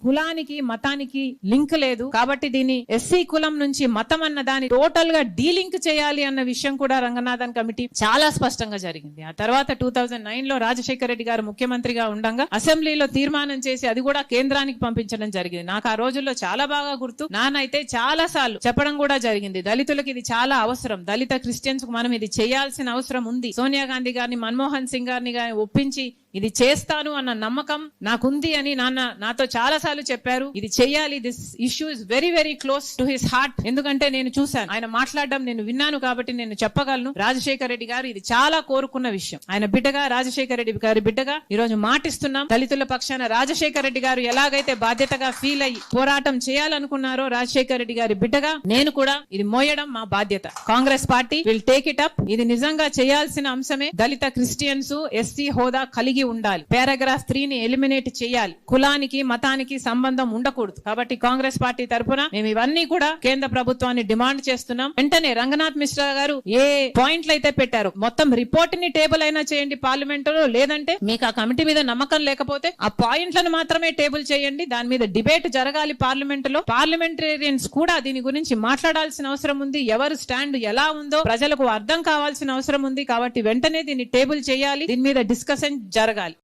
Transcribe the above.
కులానికి మతానికి లింక్ లేదు కాబట్టి దీన్ని ఎస్సీ కులం నుంచి మతం అన్న దాన్ని టోటల్ గా డీలింక్ చేయాలి అన్న విషయం కూడా రంగనాథన్ కమిటీ చాలా స్పష్టంగా జరిగింది. ఆ తర్వాత 2009 లో రాజశేఖర రెడ్డి గారు ముఖ్యమంత్రిగా ఉండగా అసెంబ్లీలో తీర్మానం చేసి అది కూడా కేంద్రానికి పంపించడం జరిగింది. నాకు ఆ రోజుల్లో చాలా బాగా గుర్తు. నానైతే చాలా సార్లు చెప్పడం కూడా జరిగింది, దళితులకు ఇది చాలా అవసరం, దళిత క్రిస్టియన్స్ కు మనం ఇది చేయాల్సిన అవసరం ఉంది. సోనియా గాంధీ గారిని, మన్మోహన్ సింగ్ గారిని ఒప్పించి ఇది చేస్తాను అన్న నమ్మకం నాకుంది అని నాన్న నాతో చాలా సార్లు చెప్పారు. ఇది చెయ్యాలి, this issue is very very close to his heart. ఎందుకంటే నేను చూశాను, ఆయన మాట్లాడడం నేను విన్నాను కాబట్టి నేను చెప్పగలను. రాజశేఖర రెడ్డి గారు ఇది చాలా కోరుకున్న విషయం. ఆయన బిడ్డగా, రాజశేఖర రెడ్డి గారి బిడ్డగా ఈ రోజు మాటిస్తున్నాం. దళితుల పక్షాన రాజశేఖర రెడ్డి గారు ఎలాగైతే బాధ్యతగా ఫీల్ అయ్యి పోరాటం చేయాలనుకున్నారో, రాజశేఖర రెడ్డి గారి బిడ్డగా నేను కూడా ఇది మోయడం మా బాధ్యత. Congress party will take it up. ఇది నిజంగా చేయాల్సిన అంశమే. దళిత క్రిస్టియన్స్ ఎస్సీ హోదా కలిగి ఉండాలి. పారాగ్రాఫ్ 3 ని ఎలిమినేట్ చేయాలి. కులానికి మతానికి సంబంధం ఉండకూడదు. కాబట్టి కాంగ్రెస్ పార్టీ తరఫున మేము ఇవన్నీ కూడా కేంద్ర ప్రభుత్వాన్ని డిమాండ్ చేస్తున్నాం. వెంటనే రంగనాథ్ మిశ్రా గారు ఏ పాయింట్లు అయితే పెట్టారు మొత్తం రిపోర్ట్ ని టేబుల్ అయినా చేయండి పార్లమెంట్ లో, లేదంటే మీకు ఆ కమిటీ మీద నమ్మకం లేకపోతే ఆ పాయింట్లను మాత్రమే టేబుల్ చేయండి. దాని మీద డిబేట్ జరగాలి పార్లమెంట్ లో. పార్లమెంటేరియన్స్ కూడా దీని గురించి మాట్లాడాల్సిన అవసరం ఉంది. ఎవరు స్టాండ్ ఎలా ఉందో ప్రజలకు అర్థం కావాల్సిన అవసరం ఉంది. కాబట్టి వెంటనే దీన్ని టేబుల్ చేయాలి, దీని మీద డిస్కషన్ జరగాలి.